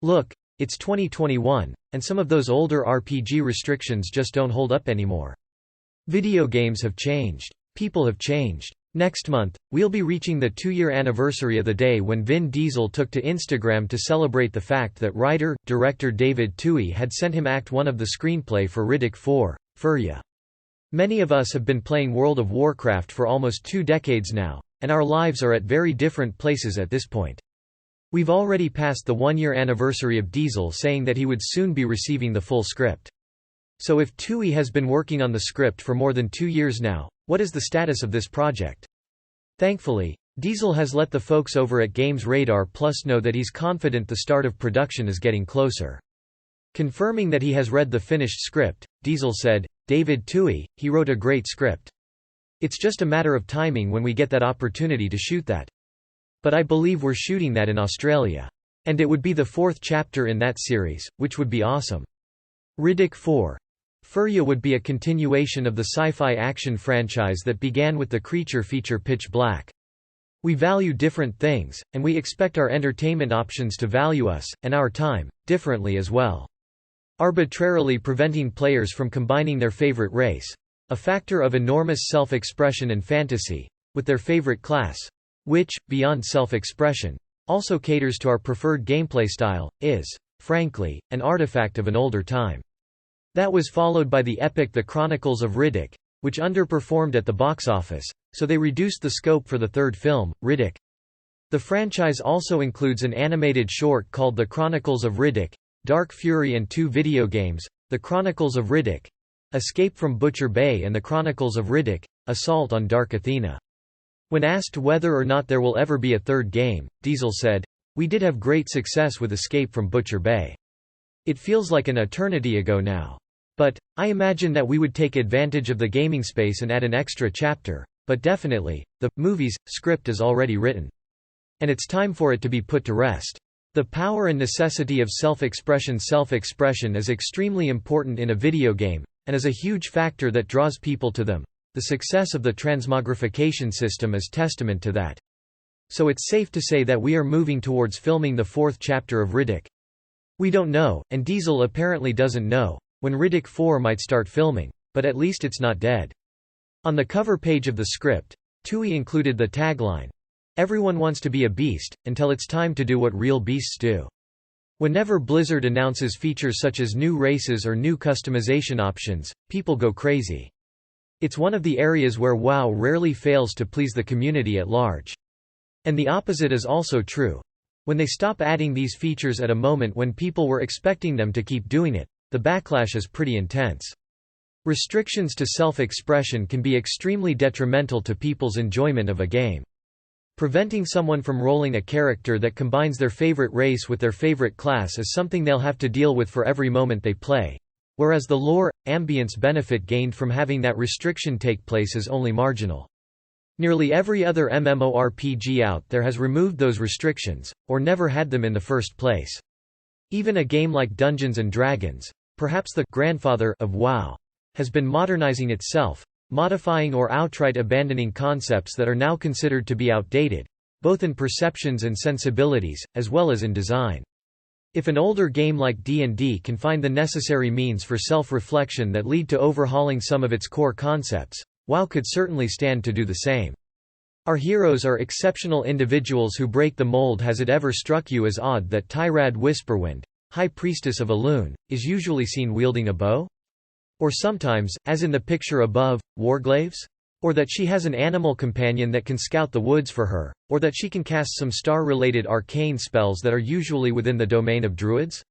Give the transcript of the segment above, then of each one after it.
Look, it's 2021, and some of those older RPG restrictions just don't hold up anymore. Video games have changed. People have changed. Next month, we'll be reaching the 2-year anniversary of the day when Vin Diesel took to Instagram to celebrate the fact that writer-director David Twohy had sent him Act 1 of the screenplay for Riddick 4, Furya. Many of us have been playing World of Warcraft for almost 2 decades now, and our lives are at very different places at this point. We've already passed the 1-year anniversary of Diesel saying that he would soon be receiving the full script. So if Twohy has been working on the script for more than 2 years now, what is the status of this project? Thankfully, Diesel has let the folks over at Games Radar Plus know that he's confident the start of production is getting closer. Confirming that he has read the finished script, Diesel said, "David Twohy, he wrote a great script. It's just a matter of timing when we get that opportunity to shoot that. But I believe we're shooting that in Australia. And it would be the 4th chapter in that series, which would be awesome." Riddick 4. Furya would be a continuation of the sci-fi action franchise that began with the creature feature Pitch Black. We value different things, and we expect our entertainment options to value us, and our time, differently as well. Arbitrarily preventing players from combining their favorite race, a factor of enormous self-expression and fantasy, with their favorite class, which, beyond self-expression, also caters to our preferred gameplay style, is, frankly, an artifact of an older time. That was followed by the epic The Chronicles of Riddick, which underperformed at the box office, so they reduced the scope for the 3rd film, Riddick. The franchise also includes an animated short called The Chronicles of Riddick, Dark Fury, and 2 video games, The Chronicles of Riddick, Escape from Butcher Bay, and The Chronicles of Riddick, Assault on Dark Athena. When asked whether or not there will ever be a 3rd game, Diesel said, "We did have great success with Escape from Butcher Bay. It feels like an eternity ago now. But, I imagine that we would take advantage of the gaming space and add an extra chapter, but definitely, the movie's script is already written. And it's time for it to be put to rest." The power and necessity of self-expression is extremely important in a video game, and is a huge factor that draws people to them. The success of the transmogrification system is testament to that. So it's safe to say that we are moving towards filming the 4th chapter of Riddick. We don't know, and Diesel apparently doesn't know, when Riddick 4 might start filming, but at least it's not dead. On the cover page of the script, Twohy included the tagline, "Everyone wants to be a beast, until it's time to do what real beasts do." Whenever Blizzard announces features such as new races or new customization options, people go crazy. It's one of the areas where WoW rarely fails to please the community at large. And the opposite is also true. When they stop adding these features at a moment when people were expecting them to keep doing it, the backlash is pretty intense. Restrictions to self-expression can be extremely detrimental to people's enjoyment of a game. Preventing someone from rolling a character that combines their favorite race with their favorite class is something they'll have to deal with for every moment they play, whereas the lore, ambience benefit gained from having that restriction take place is only marginal. Nearly every other MMORPG out there has removed those restrictions, or never had them in the first place. Even a game like Dungeons & Dragons, perhaps the grandfather of WoW, has been modernizing itself, modifying or outright abandoning concepts that are now considered to be outdated, both in perceptions and sensibilities, as well as in design. If an older game like D&D can find the necessary means for self-reflection that lead to overhauling some of its core concepts, WoW could certainly stand to do the same. Our heroes are exceptional individuals who break the mold. Has it ever struck you as odd that Tyrad Whisperwind, High Priestess of Elune, is usually seen wielding a bow? Or sometimes, as in the picture above, warglaves? Or that she has an animal companion that can scout the woods for her? Or that she can cast some star-related arcane spells that are usually within the domain of druids?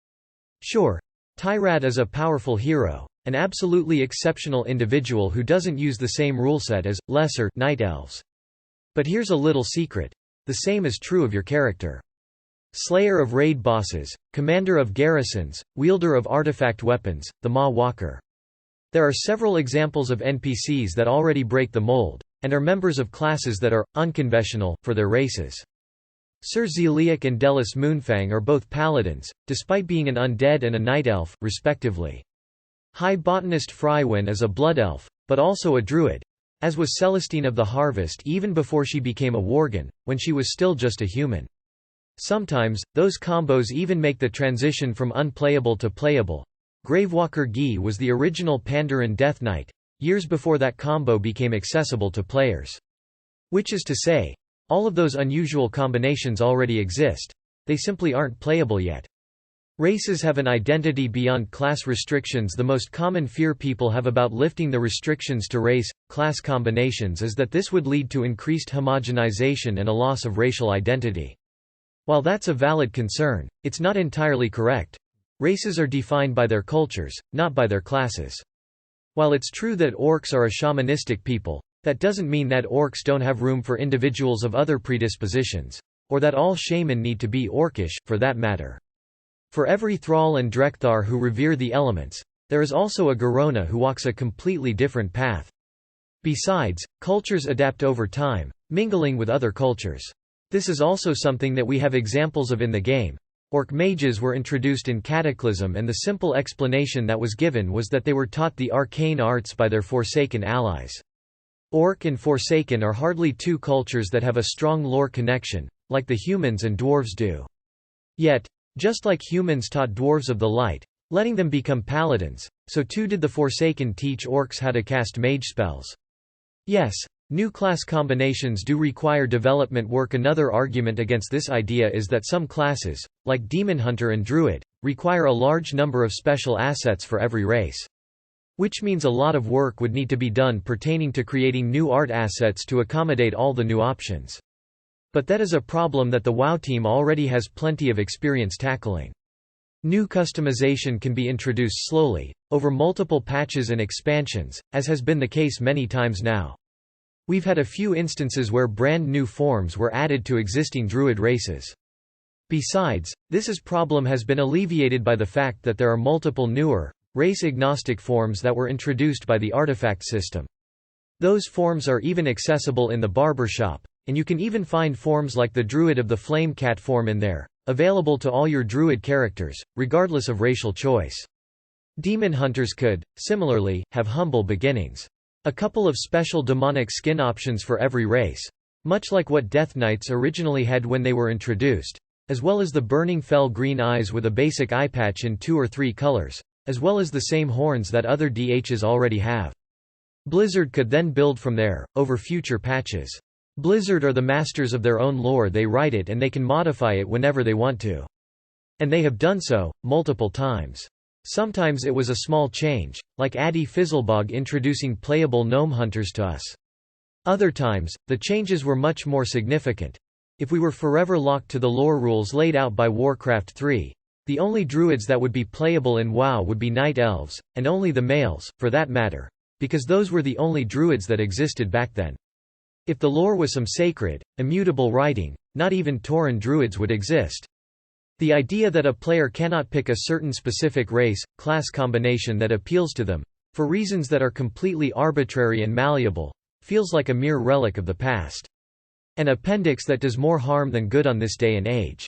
Sure, Tyrad is a powerful hero, an absolutely exceptional individual who doesn't use the same rule set as lesser night elves. But here's a little secret. The same is true of your character. Slayer of raid bosses, commander of garrisons, wielder of artifact weapons, the Maw Walker. There are several examples of NPCs that already break the mold, and are members of classes that are unconventional for their races. Sir Zeliek and Delis Moonfang are both paladins, despite being an undead and a night elf, respectively. High Botanist Frywin is a blood elf, but also a druid, as was Celestine of the Harvest even before she became a worgen, when she was still just a human. Sometimes, those combos even make the transition from unplayable to playable. Gravewalker Gi was the original Pandaren Death Knight, years before that combo became accessible to players. Which is to say, all of those unusual combinations already exist, they simply aren't playable yet. Races have an identity beyond class restrictions. The most common fear people have about lifting the restrictions to race, class combinations is that this would lead to increased homogenization and a loss of racial identity. While that's a valid concern, it's not entirely correct. Races are defined by their cultures, not by their classes. While it's true that orcs are a shamanistic people, that doesn't mean that orcs don't have room for individuals of other predispositions, or that all shaman need to be orcish, for that matter. For every thrall and drekthar who revere the elements, there is also a Garona who walks a completely different path. Besides, cultures adapt over time, mingling with other cultures. This is also something that we have examples of in the game. Orc mages were introduced in Cataclysm, and the simple explanation that was given was that they were taught the arcane arts by their Forsaken allies. Orc and Forsaken are hardly two cultures that have a strong lore connection, like the humans and dwarves do. Yet, just like humans taught dwarves of the light, letting them become paladins, so too did the Forsaken teach orcs how to cast mage spells. Yes, new class combinations do require development work. Another argument against this idea is that some classes, like Demon Hunter and Druid, require a large number of special assets for every race. Which means a lot of work would need to be done pertaining to creating new art assets to accommodate all the new options. But that is a problem that the WoW team already has plenty of experience tackling. New customization can be introduced slowly, over multiple patches and expansions, as has been the case many times now. We've had a few instances where brand new forms were added to existing druid races. Besides, this problem has been alleviated by the fact that there are multiple newer, race-agnostic forms that were introduced by the artifact system. Those forms are even accessible in the barbershop, and you can even find forms like the Druid of the Flamecat form in there, available to all your Druid characters, regardless of racial choice. Demon Hunters could, similarly, have humble beginnings. A couple of special demonic skin options for every race, much like what Death Knights originally had when they were introduced, as well as the Burning Fell green eyes with a basic eye patch in 2 or 3 colors, as well as the same horns that other DHs already have. Blizzard could then build from there, over future patches. Blizzard are the masters of their own lore. They write it and they can modify it whenever they want to. And they have done so, multiple times. Sometimes it was a small change, like Addy Fizzlebog introducing playable gnome hunters to us. Other times, the changes were much more significant. If we were forever locked to the lore rules laid out by Warcraft 3, the only druids that would be playable in WoW would be night elves, and only the males, for that matter, because those were the only druids that existed back then. If the lore was some sacred, immutable writing, not even Tauren druids would exist. The idea that a player cannot pick a certain specific race, class combination that appeals to them, for reasons that are completely arbitrary and malleable, feels like a mere relic of the past. An appendix that does more harm than good on this day and age.